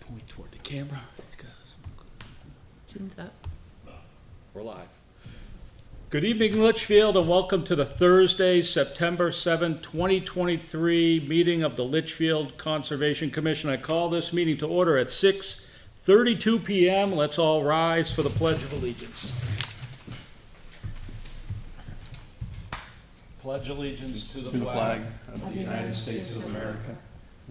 point toward the camera. Chin's up. We're live. Good evening, Litchfield, and welcome to the Thursday, September 7, 2023 meeting of the Litchfield Conservation Commission. I call this meeting to order at 6:32 p.m. Let's all rise for the Pledge of Allegiance. Pledge allegiance to the flag of the United States of America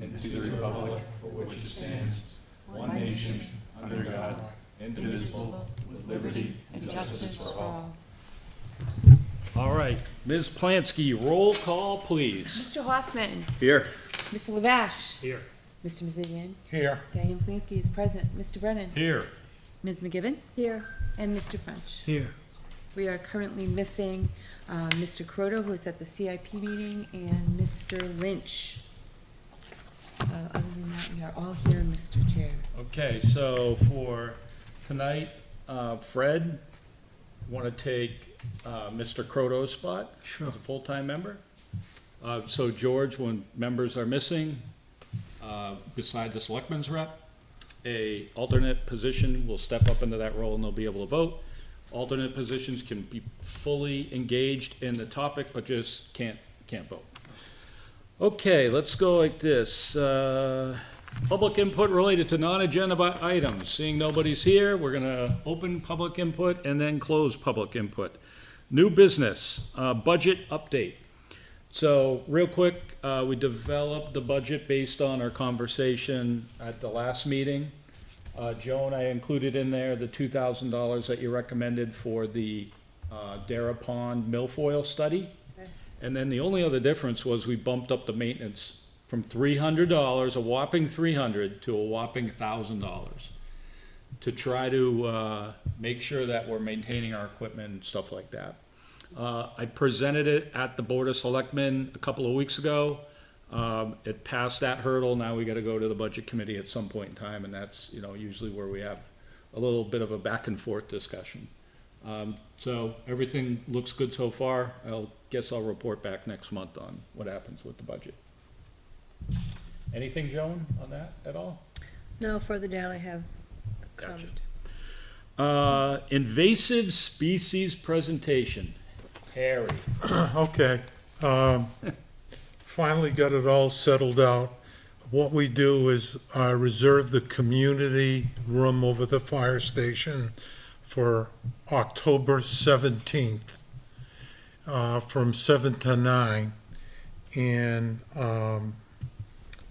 and to the republic for which it stands, one nation, under God, indivisible, with liberty and justice for all. All right, Ms. Plansky, roll call, please. Mr. Hoffman. Here. Mr. Lavash. Here. Mr. Mazzillian. Here. Diane Plansky is present. Mr. Brennan. Here. Ms. McGibbon. Here. And Mr. French. Here. We are currently missing Mr. Croto, who is at the CIP meeting, and Mr. Lynch. Other than that, we are all here, Mr. Chair. Okay, so for tonight, Fred, want to take Mr. Croto's spot as a full-time member? So George, when members are missing, besides the selectman's rep, a alternate position will step up into that role and they'll be able to vote. Alternate positions can be fully engaged in the topic, but just can't vote. Okay, let's go like this. Public input related to non-agenda items. Seeing nobody's here, we're gonna open public input and then close public input. New business, budget update. So real quick, we developed the budget based on our conversation at the last meeting. Joan, I included in there the $2,000 that you recommended for the Dara Pond milfoil study. Okay. And then the only other difference was we bumped up the maintenance from $300, a whopping $300, to a whopping $1,000 to try to make sure that we're maintaining our equipment and stuff like that. I presented it at the Board of Selectmen a couple of weeks ago. It passed that hurdle. Now we got to go to the Budget Committee at some point in time, and that's, usually where we have a little bit of a back and forth discussion. So everything looks good so far. I'll report back next month on what happens with the budget. Anything, Joan, on that at all? No, further down I have a Gotcha. comment. Invasive species presentation. Harry. Okay, finally got it all settled out. What we do is reserve the community room over the fire station for October 17th, from 7 to 9. And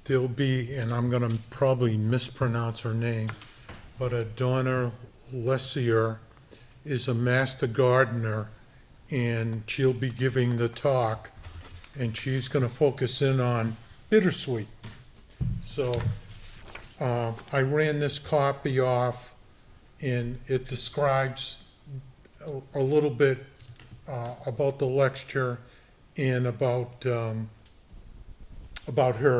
there'll be, and I'm gonna probably mispronounce her name, but Donna Lessier is a master gardener, and she'll be giving the talk, and she's gonna focus in on bittersweet. So I ran this copy off, and it describes a little bit about the lecture and about her.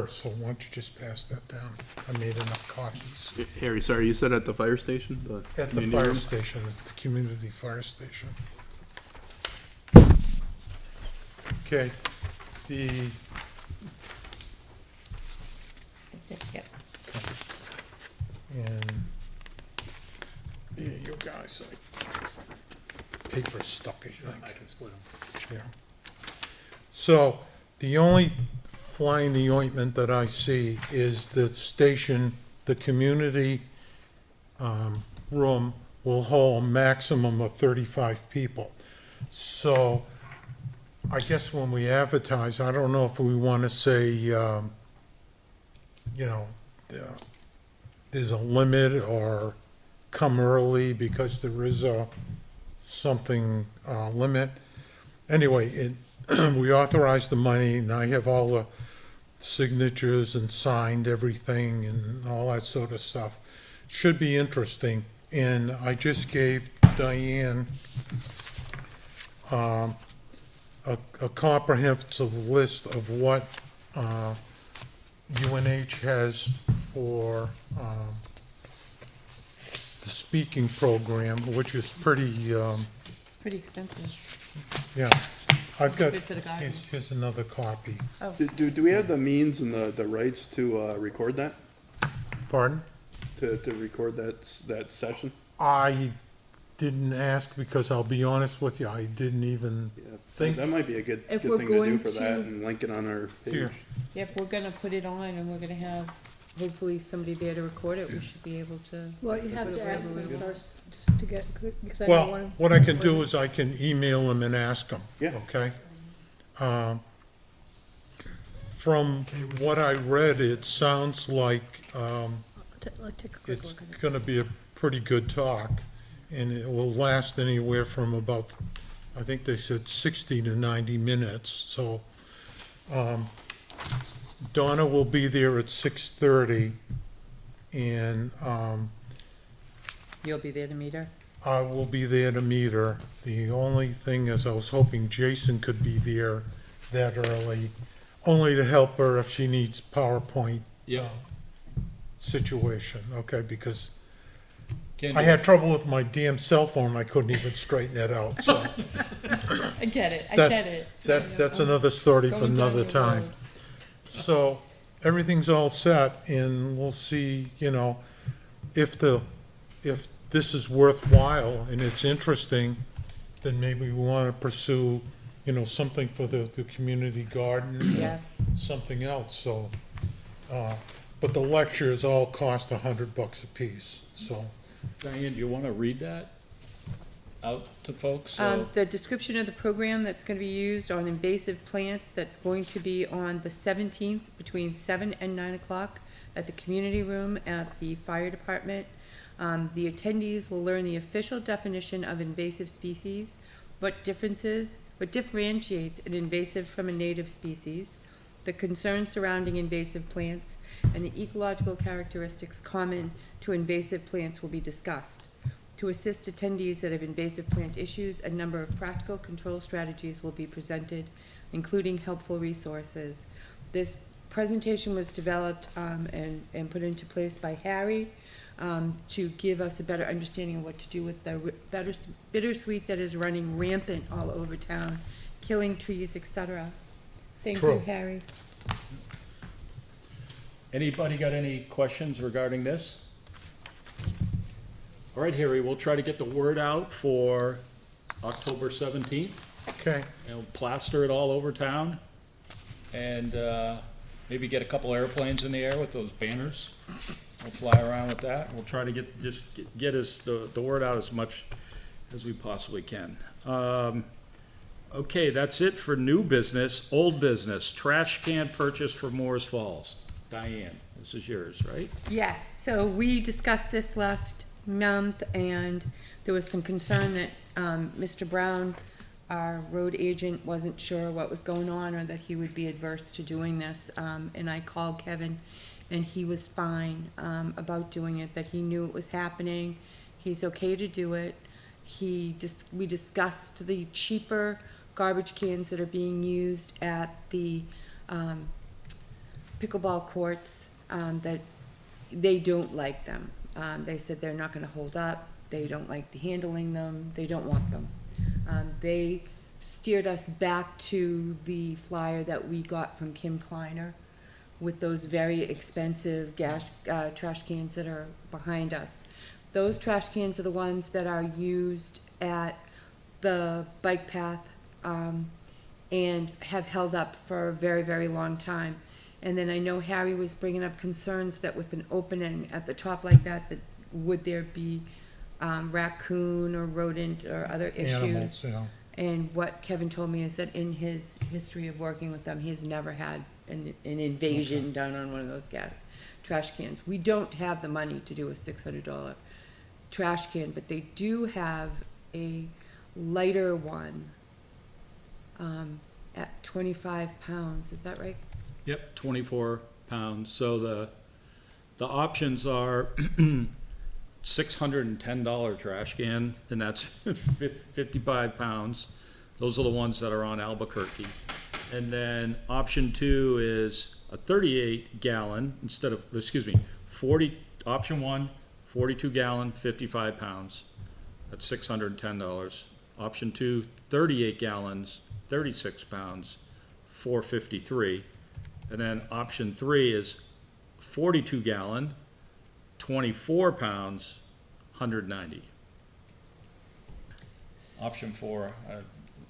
So why don't you just pass that down? I made enough copies. Harry, sorry, you said at the fire station? At the community fire room? station, at the community fire station. Okay, That's it, yep. and here you guys, paper stuck, I think. I can split them. Yeah. So, the only fly in the ointment that I see is the station, the community room will hold a maximum of 35 people. So, I guess when we advertise, I don't know if we want to say, there's a limit or come early because there is something limit. Anyway, we authorized the money, and I have all the signatures and signed everything and all that sort of stuff. Should be interesting. And I just gave Diane a comprehensive list of what UNH has for the speaking program, which is pretty, It's pretty extensive. yeah. I've got, Good for the garden. here's another copy. Oh, Do we have the means and the rights to record that? Pardon? to record that session? I didn't ask because I'll be honest with you, I didn't even Yeah, think. that might be a good If thing we're to do going for that to- and link it on our page. Here. Yeah, if we're gonna put it on and we're gonna have hopefully somebody there to record it, we should be able to. Well, you have put it to ask wherever we them want. first, just to get, because I don't Well, want what I can do is I can email them and ask them. Yeah. Okay? From what I read, it sounds like, Let's take a quick it's look at it. gonna be a pretty good talk, and it will last anywhere from about, I think they said 60 to 90 minutes, so, Donna will be there at 6:30, and, You'll be there to meet her? I will be there to meet her. The only thing is, I was hoping Jason could be there that early, only to help her if she needs PowerPoint Yeah. situation, okay, because Can I do. had trouble with my damn cell phone, I couldn't even straighten it out, so I get it, I That- get it. that's another story for Going down another the time. road. So, everything's all set, and we'll see, if this is worthwhile and it's interesting, then maybe we wanna pursue, something for the community garden. Yeah. Something else, so, but the lectures all cost $100 apiece, so. Diane, do you want to read that out to folks? The description of the program that's gonna be used on invasive plants, that's going to be on the 17th between 7 and 9 o'clock at the community room at the fire department. The attendees will learn the official definition of invasive species, what differentiates an invasive from a native species, the concerns surrounding invasive plants, and the ecological characteristics common to invasive plants will be discussed. To assist attendees that have invasive plant issues, a number of practical control strategies will be presented, including helpful resources. This presentation was developed and put into place by Harry to give us a better understanding of what to do with the bittersweet that is running rampant all over town, killing trees, etc. Thank you, True. Harry. Anybody got any questions regarding this? All right, Harry, we'll try to get the word out for October 17th, Okay, and plaster it all over town, and maybe get a couple airplanes in the air with those banners. We'll fly around with that. We'll try to get us the word out as much as we possibly can. Okay, that's it for new business. Old business, trash can purchase for Moores Falls. Diane, this is yours, right? Yes, so we discussed this last month, and there was some concern that Mr. Brown, our road agent, wasn't sure what was going on, or that he would be adverse to doing this. And I called Kevin, and he was fine about doing it, that he knew it was happening. He's okay to do it. We discussed the cheaper garbage cans that are being used at the pickleball courts, that they don't like them. They said they're not gonna hold up, they don't like handling them, they don't want them. They steered us back to the flyer that we got from Kim Kleiner with those very expensive trash cans that are behind us. Those trash cans are the ones that are used at the bike path, and have held up for a very, very long time. And then I know Harry was bringing up concerns that with an opening at the top like that would there be raccoon or rodent or other issues? animals, And what Kevin told me is that in his history of working with them, he's never had an invasion done on one of those trash cans. We don't have the money to do a $600 trash can, but they do have a lighter one at 25 pounds. Is that right? Yep, 24 pounds. So the options are $610 trash can, and that's 55 pounds. Those are the ones that are on Albuquerque. And then option 2 is a 38 gallon instead of, option 1, 42 gallon, 55 pounds. That's $610. Option 2, 38 gallons, 36 pounds, $453. And then option 3 is 42 gallon, 24 pounds, 190. Option 4,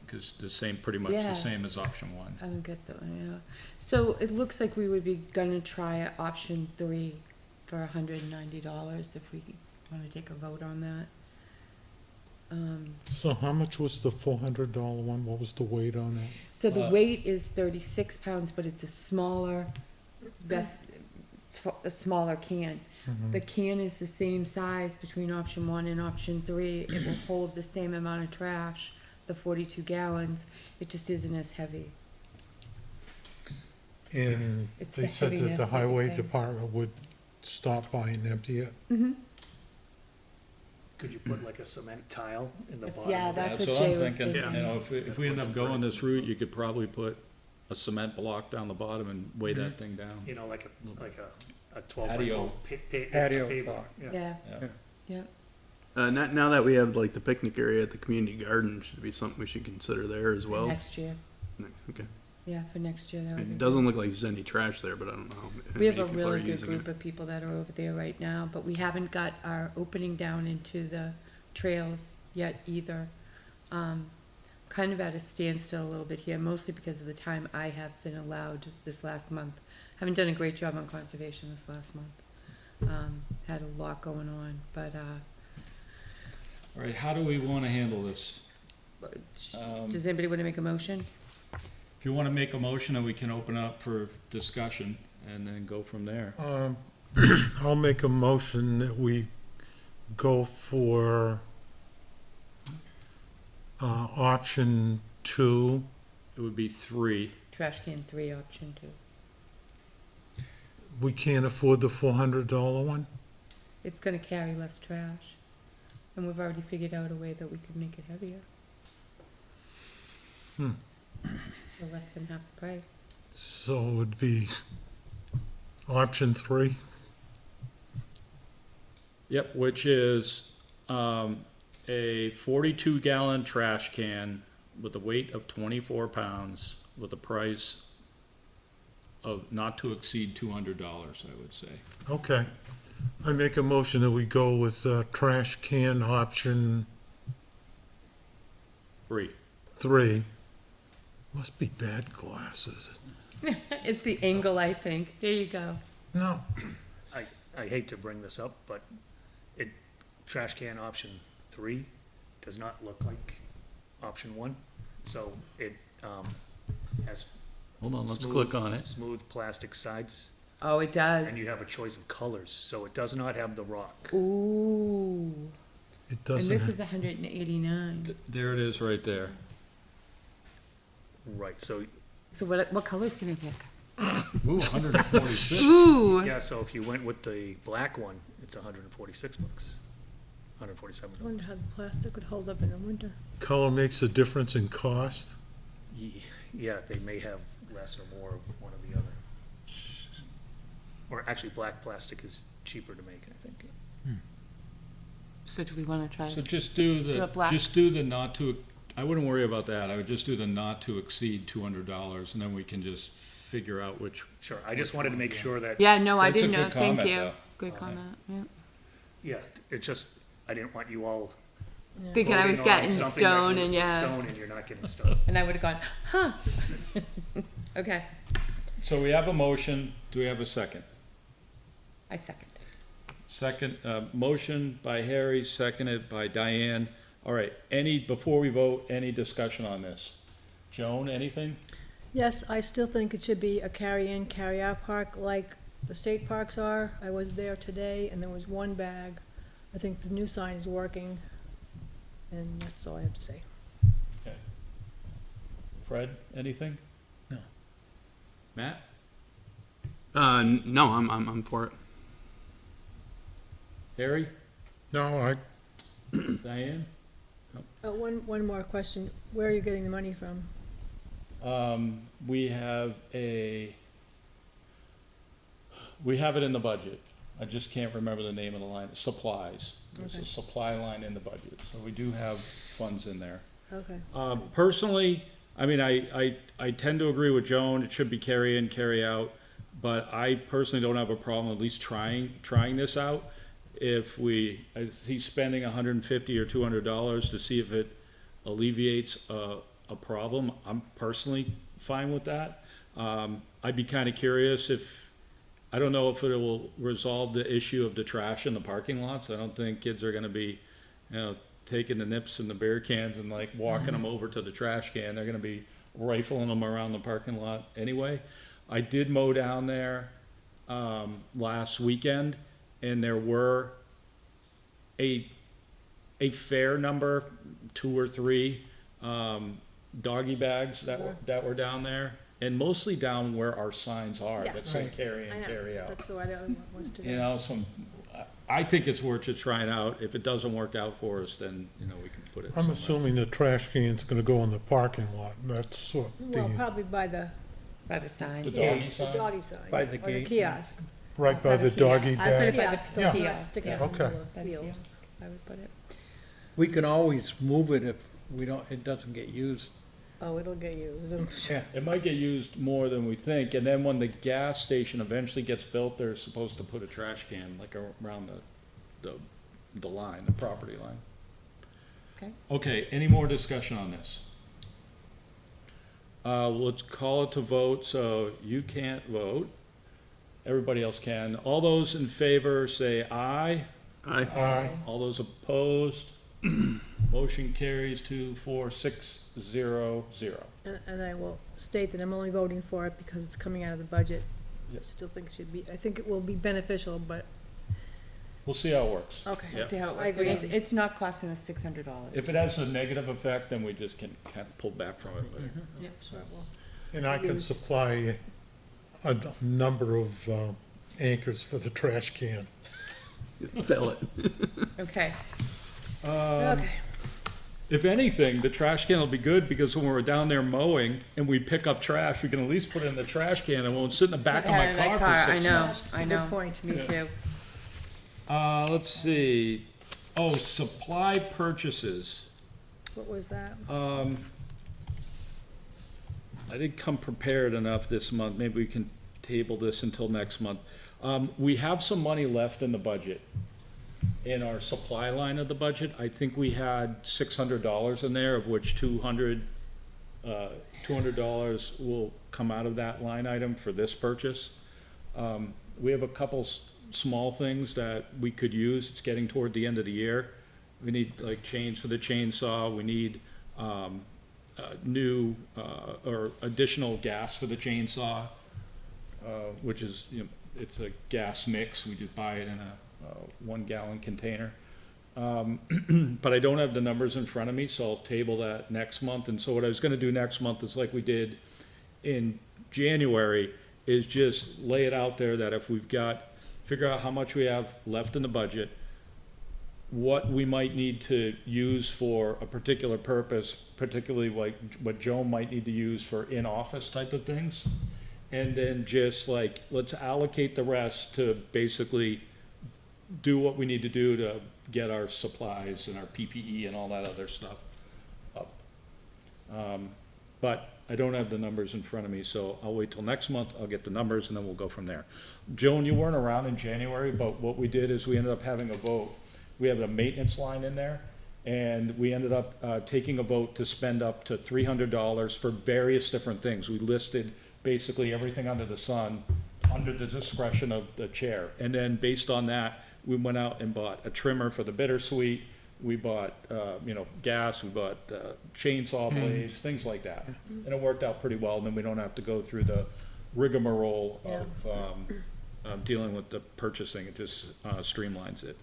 because the same, pretty much Yeah. the same as option 1. I don't get that one, yeah. So it looks like we would be gonna try option 3 for $190 if we wanna take a vote on that. So how much was the $400 one? What was the weight on it? So the weight is 36 pounds, but it's a smaller a smaller can. The can is the same size between option 1 and option 3. It will hold the same amount of trash, the 42 gallons. It just isn't as heavy. And It's they the said that heaviness the that they highway think. department would stop by and empty it. Could you put like a cement tile in the It's- bottom? yeah, of that's that? what I'm Jay was thinking. thinking. You know, if we end up going this route, you could probably put a cement block down the bottom and weigh that thing down. You know, like a 12 by Patio. 12 Patio pavement, block. Yeah, Yeah. yeah. Now that we have like the picnic area at the community garden, should it be something we should consider there as For well? next year. Okay. Yeah, for next year, that would be It good. doesn't look like there's any trash there, but I don't know. how We have many a people are really good using group it. of people that are over there right now, but we haven't got our opening down into the trails yet either. Kind of at a standstill a little bit here, mostly because of the time I have been allowed this last month. Haven't done a great job on conservation this last month. Had a lot going on, but, All right, how do we want to handle this? does anybody want to make a motion? If you want to make a motion, then we can open up for discussion and then go from there. I'll make a motion that we go for option 2. It would be 3. Trash can 3, option 2. We can't afford the $400 one? It's gonna carry less trash, and we've already figured out a way that we could make it heavier. For less than half the price. So it would be option 3. Yep, which is a 42-gallon trash can with a weight of 24 pounds with a price of not to exceed $200, I would say. Okay. I make a motion that we go with trash can option 3. 3. Must be bad glasses. It's the angle, I think. There you go. No, I hate to bring this up, but trash can option 3 does not look like option 1. So it, has Hold on, let's Smooth. click on it. smooth plastic sides, Oh, it does. and you have a choice of colors, so it does not have the rock. Ooh. it And doesn't. this is 189. There it is right there. Right, so, So what colors can I pick? Ooh, 146. Ooh. yeah, so if you went with the black one, it's $146, $147. I wonder how the plastic would hold up in the winter. Color makes a difference in cost. Yeah, they may have less or more of one or the other. Or actually, black plastic is cheaper to make, I think. So do we want to try? So just do Do a the, black. just do the not to, I wouldn't worry about that. I would just do the not to exceed $200, and then we can just figure out which. Sure, I just wanted to make sure that, Yeah, no, I That's a didn't know. good Thank comment, you. though. Good comment. Yeah. yeah, it's just, I didn't want you all Thinking I was voting on getting something that stone was and yeah. stone and you're not getting stone. And I would have gone, huh? Okay, So we have a motion. Do we have a second? I second. Second, motion by Harry, seconded by Diane. All right, before we vote, any discussion on this? Joan, anything? Yes, I still think it should be a carry-in, carry-out park like the state parks are. I was there today and there was one bag. I think the new sign is working. And that's all I have to say. Okay. Fred, anything? No. Matt? No, I'm for it. Harry? No, Diane? One more question. Where are you getting the money from? We have it in the budget. I just can't remember the name of the line. Supplies. There's a Okay. supply line in the budget, so we do have funds in there. Okay. Personally, I mean, I tend to agree with Joan. It should be carry in, carry out. But I personally don't have a problem at least trying this out. if he's spending $150 or $200 to see if it alleviates a problem. I'm personally fine with that. I'd be kind of curious I don't know if it will resolve the issue of the trash in the parking lots. I don't think kids are gonna be, taking the nips and the beer cans and like walking them over to the trash can. They're gonna be rifling them around the parking lot anyway. I did mow down there, last weekend, and there were a fair number, 2 or 3, doggy bags that were down there, and mostly down where our signs are, Yeah. that say carry I in, know, carry out. that's the way the other one was today. You know, I think it's worth just trying out. If it doesn't work out for us, then, we can put it I'm somewhere. assuming the trash can's gonna go in the parking lot, and that's what Well, probably by the, By the sign. The yeah, doggy the sign? doggy sign. By the Or the gate. kiosk. right by the doggy I put bag. it by Kiosk, the so it's not kiosk, sticking yeah. out in the Okay. By the field. kiosk, I would put it. We can always move it if it doesn't get used. Oh, it'll get used. Yeah. It might get used more than we think, and then when the gas station eventually gets built, they're supposed to put a trash can like around the line, the property line. Okay. Okay, any more discussion on this? Let's call it to vote, so you can't vote. Everybody else can. All those in favor say aye. Aye. Aye. All those opposed? Motion carries 2, 4, 6, 0, 0. And I will state that I'm only voting for it because it's coming out of the budget. I Yep. still think it should be, I think it will be beneficial, but, We'll see how it works. okay. Yeah. Let's see how it I works. agree. It's not costing us $600. If it has a negative effect, then we just can kind of pull back from it. but- Yeah, sure it will. And I can supply a number of anchors for the trash can. Fill it. Okay, Okay. If anything, the trash can will be good, because when we're down there mowing and we pick up trash, we can at least put it in the trash can and won't sit in the back of my Had it in car my for car, 6 I know. months. That's a I good know. point. me too. Let's see. Oh, supply purchases. What was that? I didn't come prepared enough this month. Maybe we can table this until next month. We have some money left in the budget, in our supply line of the budget. I think we had $600 in there, of which $200 will come out of that line item for this purchase. We have a couple small things that we could use. It's getting toward the end of the year. We need like chains for the chainsaw. We need new or additional gas for the chainsaw, which is, it's a gas mix. We just buy it in a 1 gallon container. But I don't have the numbers in front of me, so I'll table that next month. And so what I was gonna do next month is like we did in January, is just lay it out there that if we've got, figure out how much we have left in the budget, what we might need to use for a particular purpose, particularly like what Joe might need to use for in-office type of things. And then just like, let's allocate the rest to basically do what we need to do to get our supplies and our PPE and all that other stuff up. But I don't have the numbers in front of me, so I'll wait till next month. I'll get the numbers and then we'll go from there. Joan, you weren't around in January, but what we did is we ended up having a vote. We have a maintenance line in there, and we ended up taking a vote to spend up to $300 for various different things. We listed basically everything under the sun, under the discretion of the chair. And then based on that, we went out and bought a trimmer for the bittersweet. We bought, gas, we bought chainsaw blades, things like that. And it worked out pretty well, and then we don't have to go through the rigmarole of dealing with the purchasing. It just streamlines it.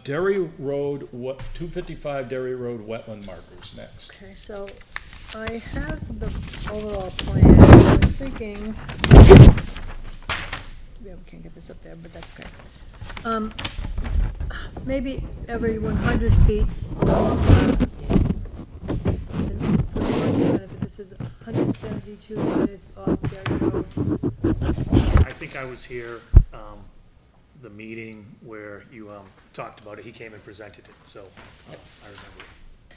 Derry Road, 255 Derry Road wetland markers next. Okay, so I have the overall plan. I was thinking, yeah, we can't get this up there, but that's okay. Maybe every 100 feet. And for the argument, if this is 172 units off Derry Road, I think I was here, the meeting where you, talked about it, he came and presented it, so, I remember it.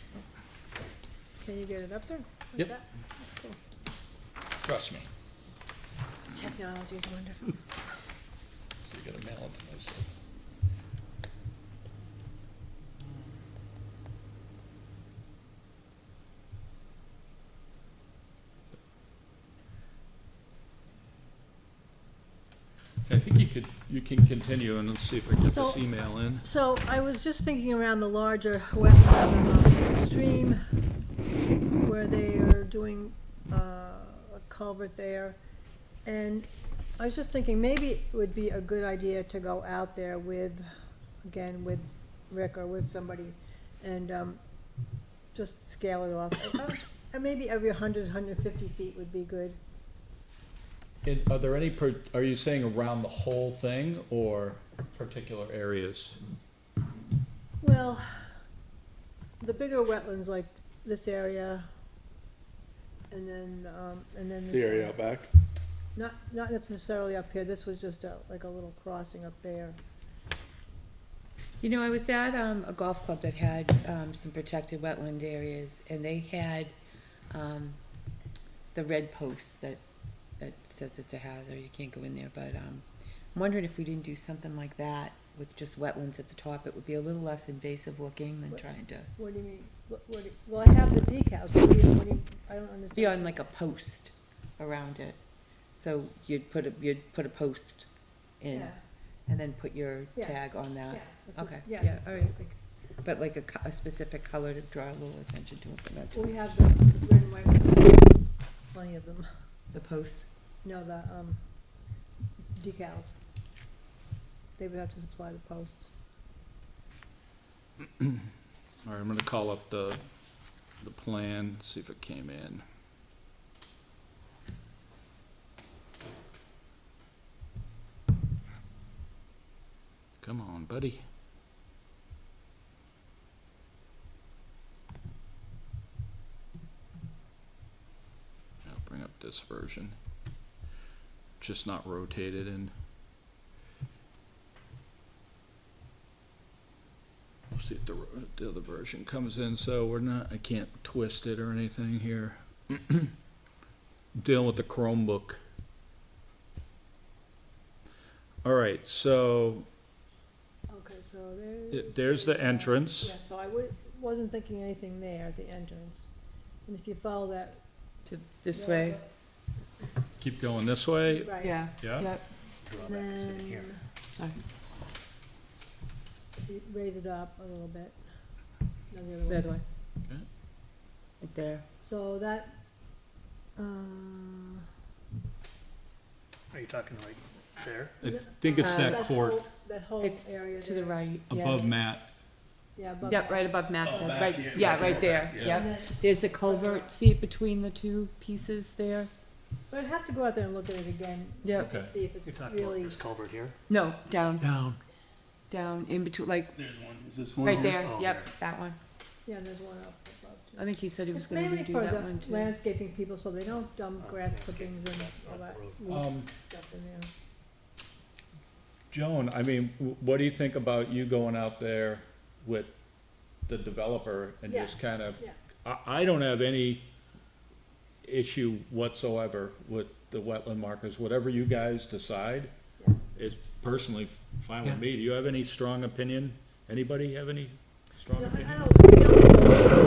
can you get it up there? like Yep. that? Cool. Trust me. Technology is wonderful. So you gotta mail it to myself. I think you can continue and let's see if I get this So- email in. So I was just thinking around the larger wetland stream where they are doing a culvert there. And I was just thinking maybe it would be a good idea to go out there with, again, with Rick or with somebody and just scale it off. And maybe every 150 feet would be good. Are there any, are you saying around the whole thing or particular areas? Well, the bigger wetlands like this area and then this. The area out back. Not necessarily up here, this was just like a little crossing up there. You know, I was at a golf club that had some protected wetland areas, and they had the red post that says it's a hazard, you can't go in there, but I'm wondering if we didn't do something like that with just wetlands at the top, it would be a little less invasive looking than trying to What do you mean? Well, I have the decals, I don't understand. be on like a post around it. So you'd put a post in, Yeah. and then put your Yeah. tag on that. Yeah, that's what- Okay, yeah, yeah, all right. that's what I But like a specific color to draw a little attention to it, but not think. We have the red and white, plenty of them. the post. No, the decals. They would have to supply the posts. All right, I'm gonna call up the plan, see if it came in. Come on, buddy. I'll bring up this version. Just not rotated and we'll see if the other version comes in, so I can't twist it or anything here. Dealing with the Chromebook. All right, so Okay, so there. there's the entrance. Yeah, so I wasn't thinking anything there at the entrance. And if you follow that. To this way. Keep going this way. Right. Yeah. Yeah. Yep. Draw back sitting here. Sorry. You raise it up a little bit. No, the other The other way. Okay. Right there. So that, Are you talking like there? I think it's that court That whole It's area to the there. right. Yeah. above Matt. Yeah, above Yep, that. right above Matt's head. back Right. here, Yeah, right right there. there, Yep. And then- There's the culvert. See it between the two pieces there. But I'd have to go out there and look at it again. Yep. And see if You're it's talking about really, this culvert here? No, down, Down. down in between, like There's one. Is this one? right on there. Oh, Yep, there. that one. yeah, there's one up above too. I think he said he was It's going to mainly redo for that one the too. landscaping people, so they don't dump grass landscaping, clippings and all not that the loose Um, stuff in there. Joan, I mean, what do you think about you going out there with the developer and Yeah, just kind of, yeah. I don't have any issue whatsoever with the wetland markers, whatever you guys decide Yeah. is personally fine with Yeah. me. Do you have any strong opinion? Anybody have any strong No, opinion? I don't.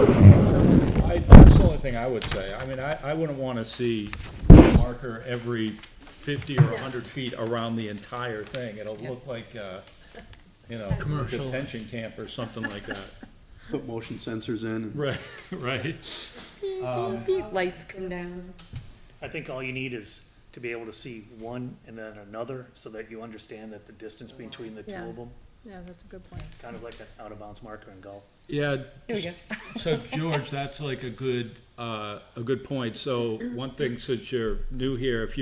That's the only thing I would say. I mean, I wouldn't wanna see a marker every 50 or 100 feet around the entire thing. It'll Yep. look like, you know, Commercial. detention camp or something like that. Put motion sensors in. And Right, right. Beep, lights come down. I think all you need is to be able to see one and then another, so that you understand that the distance between the two Yeah. of them, Yeah, that's a good point. kind of like an out-of-bounds marker in golf. Yeah. Here we go. So George, that's like a good point. So one thing, since you're new here, if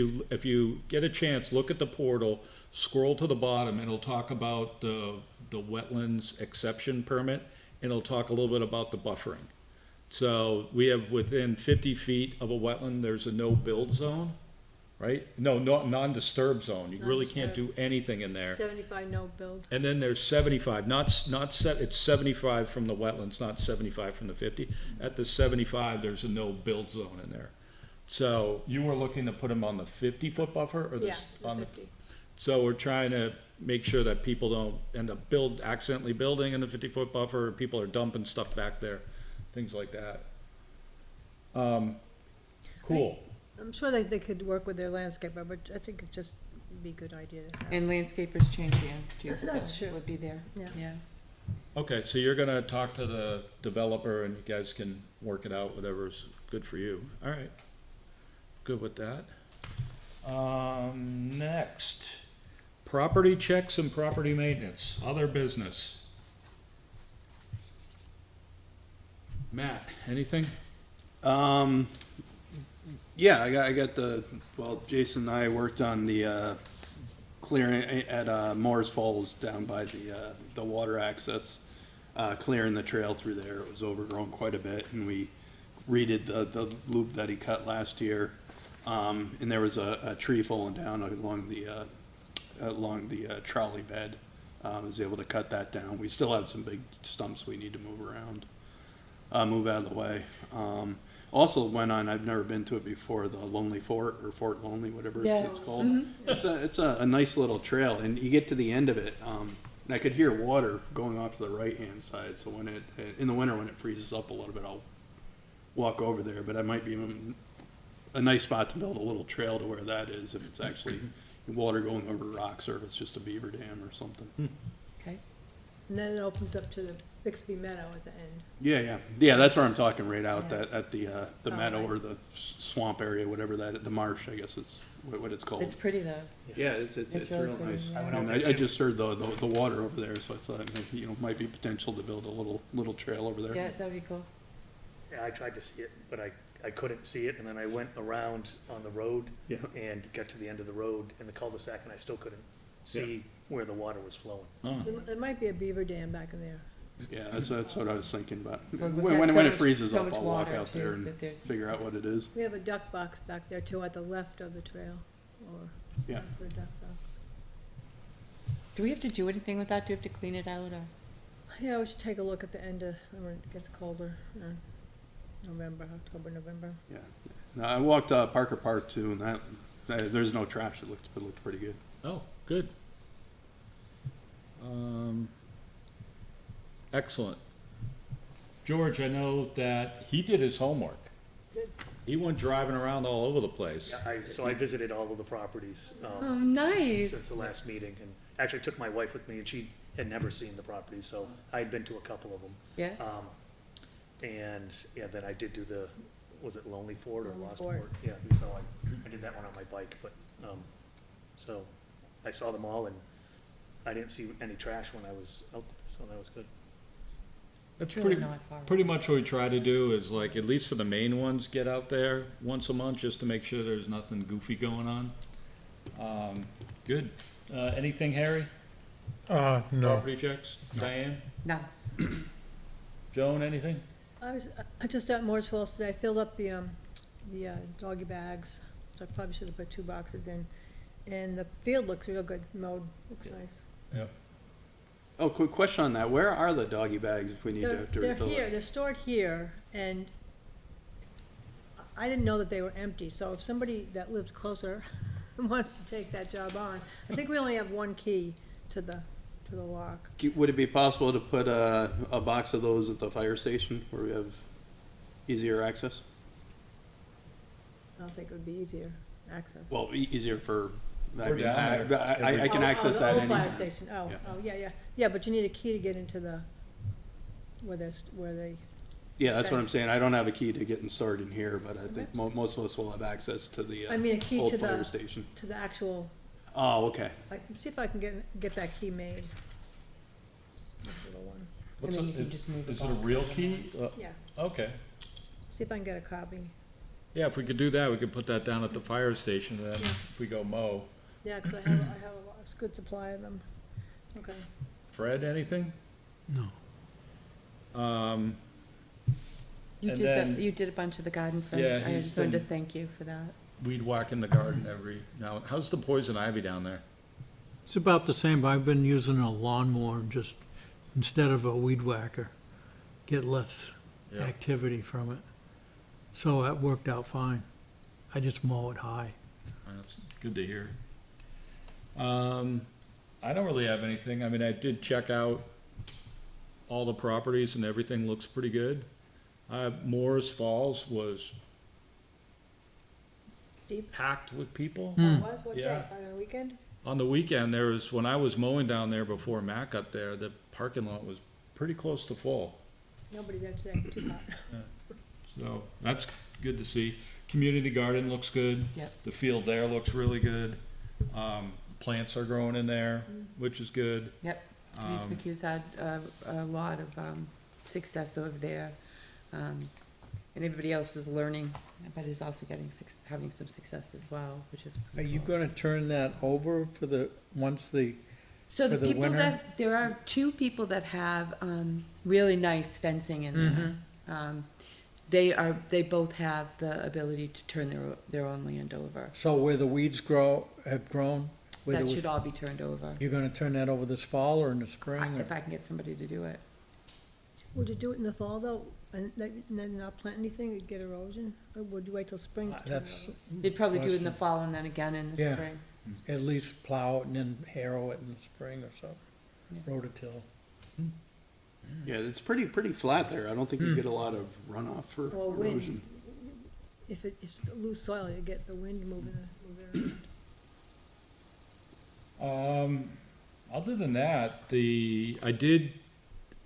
you get a chance, look at the portal, scroll to the bottom, and it'll talk about the wetlands exception permit, and it'll talk a little bit about the buffering. So we have within 50 feet of a wetland, there's a no-build zone, right? No, non-disturb zone. You really can't do anything in there. 75 no build. And then there's 75, not set, it's 75 from the wetlands, not 75 from the 50. At the 75, there's a no-build zone in there. So you were looking to put them on the 50-foot buffer or Yeah, this, the on the? 50. So we're trying to make sure that people don't end up accidentally building in the 50-foot buffer, or people are dumping stuff back there, things like that. Cool. I'm sure they could work with their landscaper, but I think it just It'd be a good idea to have. And landscapers change hands too, That's so true. would be there, Yeah. yeah. Okay, so you're gonna talk to the developer and you guys can work it out, whatever's good for you. All right. Good with that. Next, property checks and property maintenance, other business. Matt, anything? Yeah, I got Jason and I worked on the, clearing at, Moore's Falls down by the water access, clearing the trail through there. It was overgrown quite a bit, and we redid the loop that he cut last year. And there was a tree falling down along the trolley bed. I was able to cut that down. We still have some big stumps we need to move around, move out of the way. Also went on, I've never been to it before, the Lonely Fort, or Fort Lonely, whatever Yeah. it's called. It's a nice little trail, and you get to the end of it, and I could hear water going off to the right-hand side, so when in the winter, when it freezes up a little bit, I'll walk over there, but that might be a nice spot to build a little trail to where that is, if it's actually water going over rocks, or if it's just a beaver dam or something. Okay, And then it opens up to the Bixby Meadow at the end. Yeah, that's where I'm talking, right out Yeah. at the Oh, meadow right. or the swamp area, whatever the marsh, I guess it's what it's called. it's pretty though. Yeah, it's It's really real pretty, nice. yeah. I went out And there I too. just heard the water over there, so I thought, maybe, might be potential to build a little trail over there. Yeah, that'd be cool. Yeah, I tried to see it, but I couldn't see it, and then I went around on the road Yeah. and got to the end of the road in the cul-de-sac, and I still couldn't see where the water was flowing. Oh, There might be a beaver dam back in there. Yeah, that's what I was thinking, but Well, we've when had so it much- freezes so up, much I'll walk water, out too, there and that there's- figure out what it is. We have a duck box back there too, at the left of the trail, or Yeah. for a duck box. Do we have to do anything with that? Do we have to clean it out or? Yeah, we should take a look at the end of, when it gets colder, November, October, November. Yeah. No, I walked Parker Park too, and there's no trash. It looked pretty good. oh, good. Excellent. George, I know that he did his homework. Good. He went driving around all over the place. Yeah, so I visited all of the properties, Oh, nice. since the last meeting, and actually took my wife with me, and she had never seen the properties, so I'd been to a couple of them. Yeah, And, yeah, then I did do was it Lonely Fort or Lonely Lost Fort. Fort? Yeah, so I did that one on my bike, but, so I saw them all, and I didn't see any trash when I was out there, so that was good. That's really pretty, not far. pretty much what we try to do is like, at least for the main ones, get out there once a month just to make sure there's nothing goofy going on. Good. Anything, Harry? No. Property checks? Diane? no, Joan, anything? I just at Moore's Falls today, I filled up the doggy bags, so I probably should have put 2 boxes in. And the field looks real good, mowed, looks nice. Yep. Oh, quick question on that. Where are the doggy bags if we need to They're refill here, it? they're stored here, and I didn't know that they were empty, so if somebody that lives closer wants to take that job on, I think we only have 1 key to the lock. Would it be possible to put a box of those at the fire station where we have easier access? I don't think it would be easier access. Well, easier for, I We're mean, down there I can access that the old fire anytime. station, Yeah. yeah, but you need a key to get into the, where they, Yeah, that's what I'm Thanks. saying. I don't have a key to getting stored in here, but I think most of us will have access to the I mean, a key old to the- fire station. to the actual, Oh, okay. I can see if I can get that key made. This little one, What's mean, it- you can is- just move the Is it a box real over key? yeah, Okay. see if I can get a copy. Yeah, if we could do that, we could put that down at the fire station, and then if we go mow. Yeah, 'cause I have a good supply of them. Okay. Fred, anything? No. you And did then- you did a bunch of the garden, Fred. Yeah, I he's just wanted to been- thank you for that. Weed whack in the garden now. How's the poison ivy down there? It's about the same, but I've been using a lawnmower just, instead of a weed whacker, get less Yeah. activity from it. So that worked out fine. I just mow it high. That's good to hear. I don't really have anything. I mean, I did check out all the properties and everything looks pretty good. Moore's Falls was Deep? packed with people. Oh, it was, what day, Yeah. on the weekend? On the weekend, there was, when I was mowing down there before Matt got there, the parking lot was pretty close to full. Nobody there today, too hot. So that's good to see. Community garden looks good. Yep. The field there looks really good. Plants are growing in there, which is good. Yep, Denise McHugh's had a lot of success over there. And everybody else is learning, but is also having some success as well, which is. Are you gonna turn that over for once the, So the for the people winter? there are two people that have really nice fencing in there. They both have the ability to turn their own land over. so where the weeds have grown? where That the- should all be turned over, You're gonna turn that over this fall or in the spring? or- if I can get somebody to do it. Would you do it in the fall, though, and then not plant anything, you'd get erosion? Or would you wait till spring to turn it That's, over? You'd probably do it in the fall and then again in the Yeah. spring. at least plow it and then harrow it in the spring or so, Yeah. rototill. Yeah, it's pretty flat there. I don't think you get a lot of runoff for Well, wind. erosion. If it's loose soil, you get the wind moving it around. Other than that, I did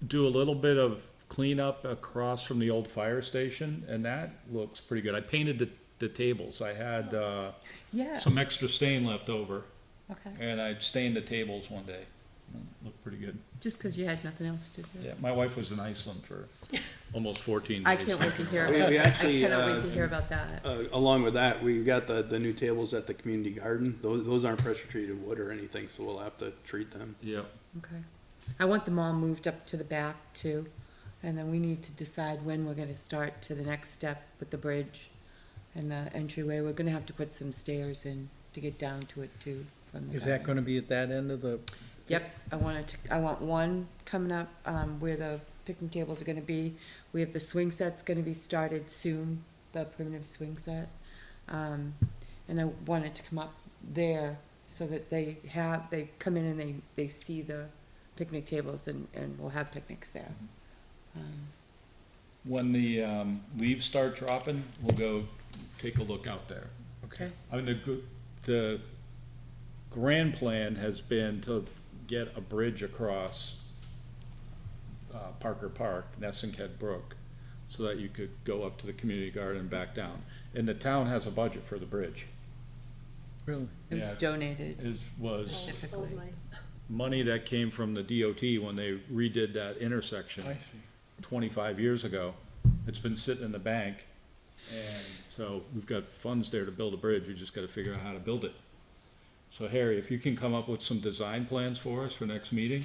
do a little bit of cleanup across from the old fire station, and that looks pretty good. I painted the tables. I had, Yeah, some extra stain left over, okay. and I stained the tables one day. Looked pretty good. Just because you had nothing else to do. Yeah, my wife was in Iceland for almost 14 days. I can't wait to hear We- about we that. I actually, cannot wait to hear about that. Along with that, we've got the new tables at the community garden. Those aren't pressure treated wood or anything, so we'll have to treat them. Yeah. Okay. I want them all moved up to the back too, and then we need to decide when we're gonna start to the next step with the bridge and the entryway. We're gonna have to put some stairs in to get down to it too from the Is that garden. gonna be at that end of the, Yep, I want one coming up, where the picnic tables are gonna be. We have the swing set's gonna be started soon, the primitive swing set. And I want it to come up there so that they come in and they see the picnic tables and we'll have picnics there. When the leaves start dropping, we'll go take a look out there. Okay. I mean, the grand plan has been to get a bridge across Parker Park, Nessenket Brook, so that you could go up to the community garden and back down. And the town has a budget for the bridge. really? It was Yeah. donated It was specifically. Old money. money that came from the DOT when they redid that intersection I see. 25 years ago. It's been sitting in the bank, and so we've got funds there to build a bridge, we just gotta figure out how to build it. So Harry, if you can come up with some design plans for us for next meeting,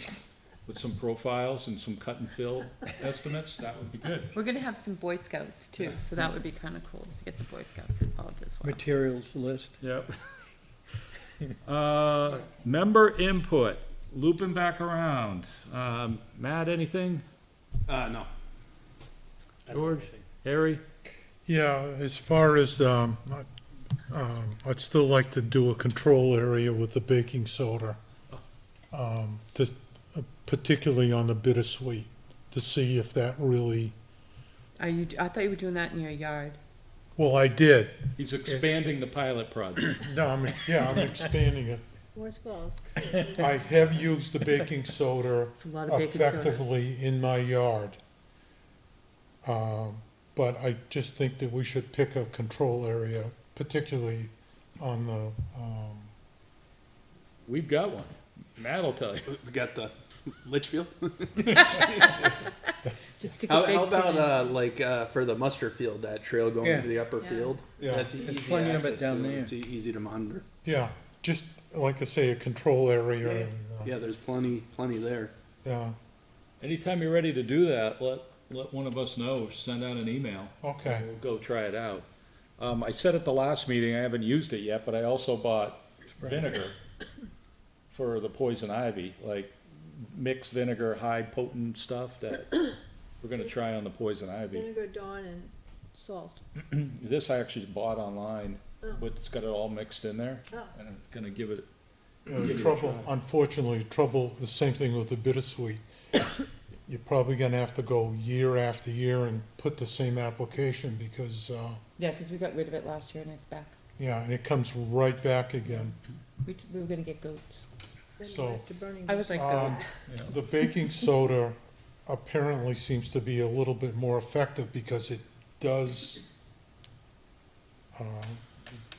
with some profiles and some cut and fill estimates, that would be good. We're gonna have some Boy Scouts too, so that would be kinda cool to get the Boy Scouts involved as well. Materials list. Yep. Member input, looping back around. Matt, anything? No. George? Harry? Yeah, as far as, I'd still like to do a control area with the baking soda. Particularly on the bittersweet, to see if that really, I thought you were doing that in your yard. well, I did. He's expanding the pilot project. No, I'm expanding it. Where's Falls? I have used the baking soda It's a lot of baking soda. effectively in my yard. But I just think that we should pick a control area, particularly on the, We've got one. Matt'll tell you. We got the Litchfield. Just stick a How big about thing in. for the muster field, that trail going Yeah. into the upper Yeah. field? Yeah. That's There's easy plenty of it access down to there. It's easy to monitor. yeah, just like I say, a control area. and, Yeah, there's plenty there. Yeah, Anytime you're ready to do that, let one of us know, send out an email. okay. We'll go try it out. I said at the last meeting, I haven't used it yet, but I also bought vinegar for the poison ivy, like mixed vinegar, high potent stuff that we're gonna try on the poison ivy. Vinegar, Dawn, and salt. This I actually bought online, Oh. but it's got it all mixed in there, Oh. and I'm gonna give it, Unfortunately, the same thing with the bittersweet. You're probably gonna have to go year after year and put the same application because, Yeah, because we got rid of it last year and it's back. Yeah, and it comes right back again. We were gonna get goats. Then So, back to burning I would like Um, goats. The baking soda apparently seems to be a little bit more effective because it does,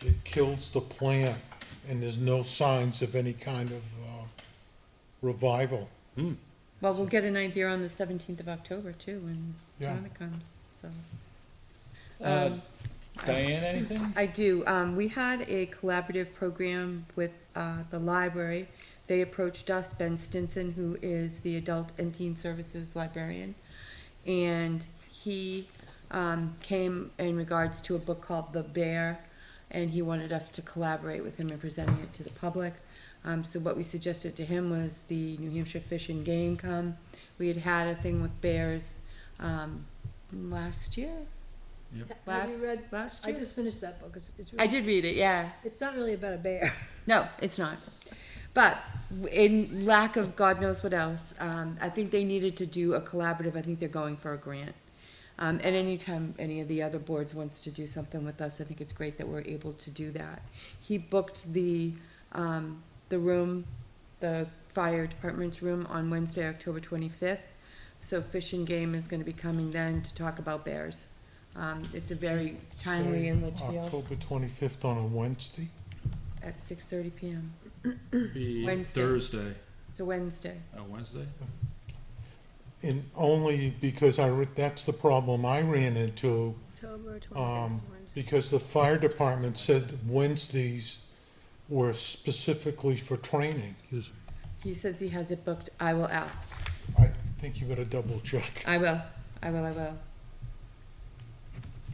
it kills the plant, and there's no signs of any kind of revival. Well, we'll get an idea on the 17th of October too, when Yeah. Donna comes, so. Diane, anything? I do. We had a collaborative program with the library. They approached us, Ben Stinson, who is the Adult and Teen Services librarian, and he came in regards to a book called The Bear, and he wanted us to collaborate with him in presenting it to the public. So what we suggested to him was the New Hampshire Fish and Game come. We had had a thing with bears last year. Have you read, Last I year? just finished that book, it's I really, did read it, yeah. it's not really about a bear. No, it's not. But in lack of God knows what else, I think they needed to do a collaborative. I think they're going for a grant. And anytime any of the other boards wants to do something with us, I think it's great that we're able to do that. He booked the room, the fire department's room on Wednesday, October 25th. So Fish and Game is gonna be coming then to talk about bears. It's a very timely in Litchfield October 25th on a Wednesday? at 6:30 PM. Be Wednesday. Thursday, It's a Wednesday. Wednesday? And only because that's the problem I ran into, October 25th, Um, Wednesday. because the fire department said Wednesdays were specifically for training. He says he has it booked. I will ask. I think you better double check. I will. I will.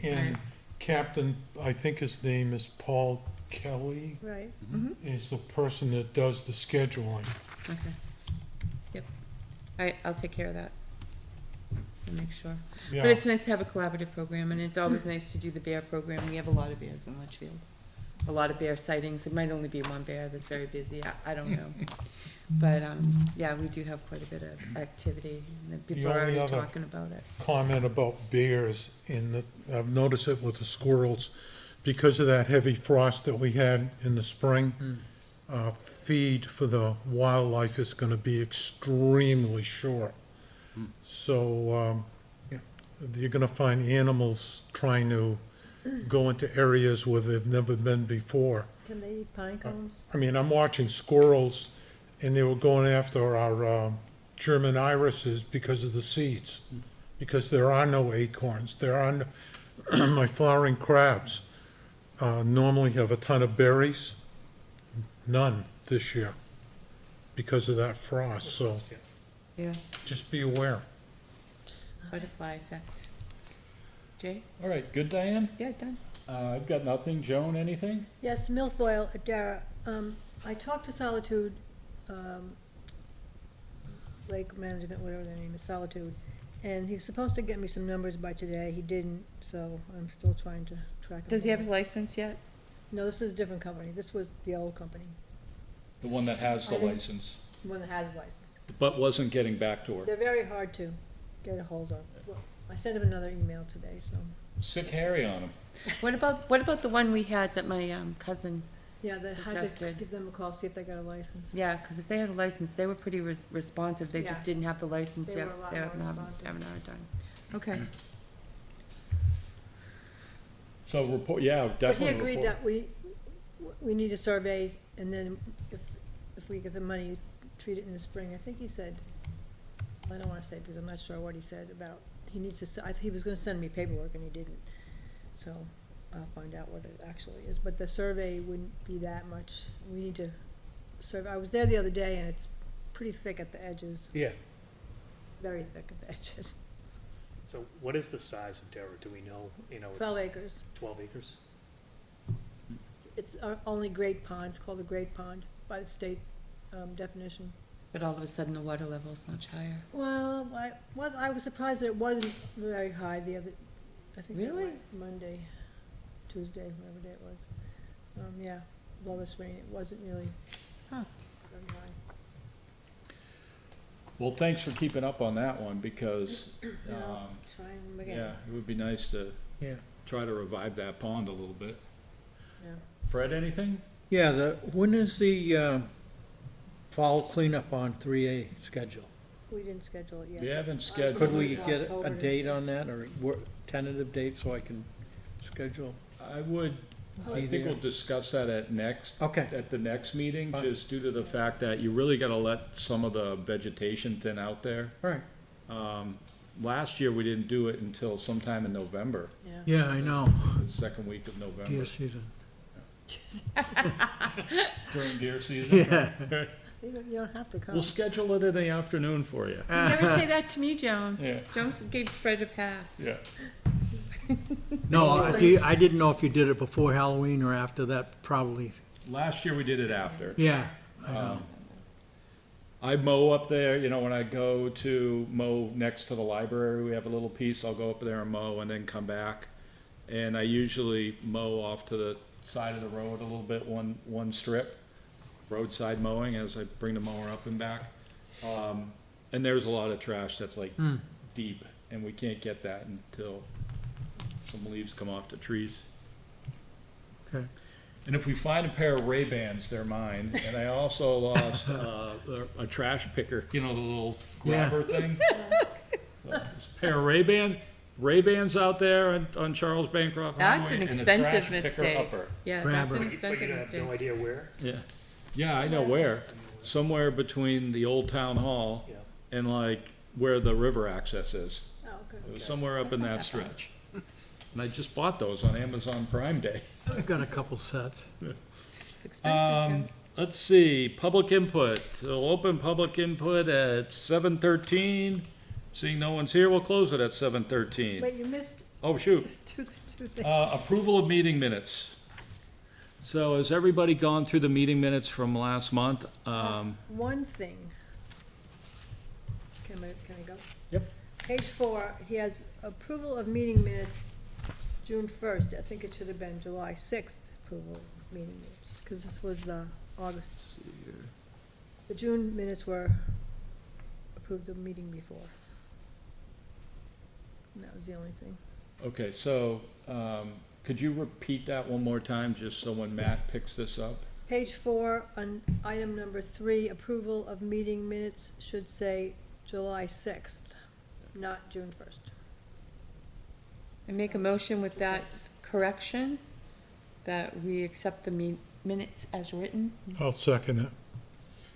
And Captain, I think his name is Paul Kelly, Right, is the person that does the scheduling. Okay. Yep. All right, I'll take care of that. I'll make sure. But Yeah, it's nice to have a collaborative program, and it's always nice to do the bear program. We have a lot of bears in Litchfield. A lot of bear sightings. It might only be one bear that's very busy. I don't know. But, yeah, we do have quite a bit of activity, and people are only already other- talking about it. comment about bears I've noticed it with the squirrels, because of that heavy frost that we had in the spring. Feed for the wildlife is gonna be extremely short. So, you're gonna find animals trying to go into areas where they've never been before. can they eat pine cones? I mean, I'm watching squirrels, and they were going after our German irises because of the seeds, because there are no acorns. There are my flowering crabs normally have a ton of berries, none this year because of that frost. So Yeah, just be aware. butterfly effect. Jay? All right, good, Diane? Yeah, done. I've got nothing. Joan, anything? Yes, milfoil, Dara, I talked to Solitude, Lake Management, whatever their name is, Solitude, and he was supposed to get me some numbers by today, he didn't, so I'm still trying to track him Does he have down. his license yet? No, this is a different company, this was the old company, The one that has the I didn't- license, the one that has a license. but wasn't getting back to her. They're very hard to get a hold of. Well, I sent him another email today, so, Sick Harry on him. What about the one we had that my cousin, yeah, they had to Suggested. give them a call, see if they got a license. yeah, because if they had a license, they were pretty responsive. They just Yeah. didn't have the license They yet. were a lot They're more responsive. having a hard time. Okay. So report, yeah, But definitely he agreed report. that we need a survey, and then if we get the money, treat it in the spring. I think he said, I don't wanna say, because I'm not sure what he said about, he needs to, he was gonna send me paperwork and he didn't. So I'll find out what it actually is, but the survey wouldn't be that much. We need to survey, I was there the other day and it's pretty thick at the edges, Yeah. very thick at the edges. So what is the size of Dara? Do we know, it's 12 acres. 12 acres? It's our only great pond, it's called a great pond by the state definition. But all of a sudden, the water level is much higher. Well, I was surprised that it wasn't very high the other, I think it Really? went Monday, Tuesday, whatever day it was. Yeah, all this rain, it wasn't really Huh. very high. Well, thanks for keeping up on that one, because, Yeah, trying them again. yeah, it would be nice to Yeah. try to revive that pond a little bit. Fred, anything? Yeah, when is the fall cleanup on 3A schedule? We didn't schedule it yet. We haven't Could scheduled, we get a October. date on that, or tentative date, so I can schedule? I think we'll discuss that at Okay. the next meeting, Fine. just due to the fact that you really gotta let some of the vegetation thin out there. All right. Last year, we didn't do it until sometime in November, Yeah, I know, the second week of November, deer season. during deer season. Yeah. You don't have to come. We'll schedule it in the afternoon for you. You never say that to me, Joan. Yeah. Joan gave Fred a pass. Yeah. No, I didn't know if you did it before Halloween or after that, probably, Last year, we did it after. yeah, I know. I mow up there, you know, when I go to mow next to the library, we have a little piece, I'll go up there and mow and then come back. And I usually mow off to the side of the road a little bit, one strip, roadside mowing as I bring the mower up and back. And there's a lot of trash that's like deep, and we can't get that until some leaves come off the trees. Okay. And if we find a pair of Ray-Bans, they're mine. And I also lost a trash picker, you know, the little grabber thing. So, there's a pair of Ray-Bans out there on Charles Bancroft Highway. That's an and a expensive trash picker mistake. upper. Yeah, Grabber. that's an But expensive you have mistake. no idea where? Yeah. Yeah, I know where. Somewhere between the old town hall Yeah. and like where the river access is. Oh, okay. It was somewhere up in that That's not that stretch. And I just bought those on Amazon Prime Day. I've got a couple sets. It's expensive, guys. Let's see, public input. We'll open public input at 7:13. Seeing no one's here, we'll close it at 7:13. Wait, you missed Oh, shoot. two things. Approval of meeting minutes. So has everybody gone through the meeting minutes from last month? One thing. Can I go? Yep. Page 4, he has approval of meeting minutes, June 1st. I think it should have been July 6th approval of meeting minutes, because this was the August. The June minutes were approved the meeting before. And that was the only thing. Okay, so, could you repeat that one more time, just so when Matt picks this up? Page 4, on item number 3, approval of meeting minutes should say July 6th, not June 1st. I make a motion with that correction, that we accept the minutes as written. I'll second it.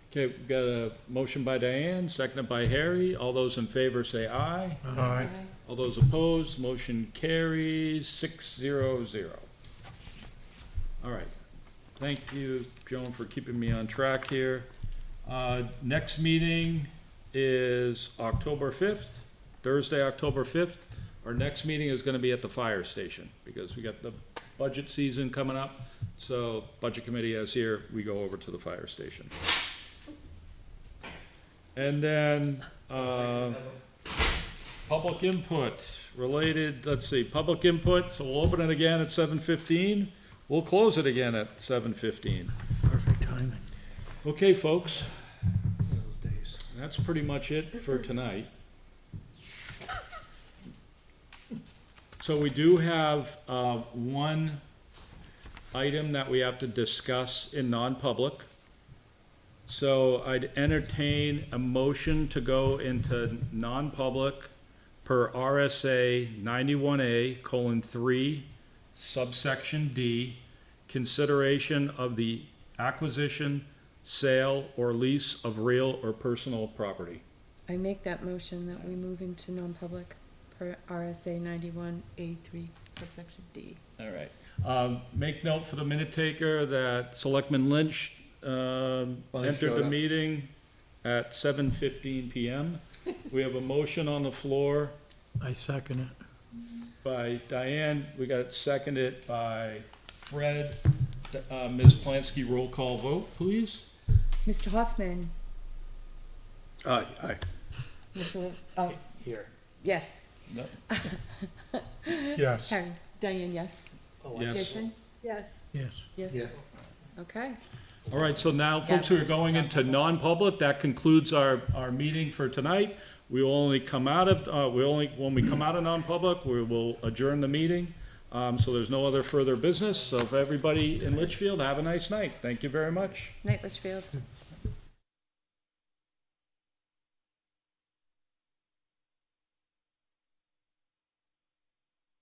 Okay, we've got a motion by Diane, seconded by Harry. All those in favor say aye. Aye. All those opposed, motion carries 6-0-0. All right. Thank you, Joan, for keeping me on track here. Next meeting is October 5th, Thursday, October 5th. Our next meeting is gonna be at the fire station, because we got the budget season coming up. So Budget Committee as here, we go over to the fire station. And then, public input related, let's see, public input, so we'll open it again at 7:15. We'll close it again at 7:15. Perfect timing, Okay, folks, those days. that's pretty much it for tonight. So we do have, one item that we have to discuss in non-public. So I'd entertain a motion to go into non-public per RSA 91A:3 subsection D, consideration of the acquisition, sale, or lease of real or personal property. I make that motion that we move into non-public per RSA 91A3 subsection D. All right. Make note for the minute taker that Selectman Lynch entered the meeting at 7:15 PM. We have a motion on the floor I second it. by Diane. We got it seconded by Fred. Ms. Plansky, roll call vote, please. Mr. Hoffman? Aye, aye. Mr. Oh, Here. yes. No. Yes. Harry? Diane, yes. Oh, Yes. Jason? Yes. Yes. Yes. Okay. All right, so now, folks who are going into non-public, that concludes our meeting for tonight. We will only come out of, when we come out of non-public, we will adjourn the meeting. So there's no other further business. So if everybody in Litchfield, have a nice night. Thank you very much. Night, Litchfield.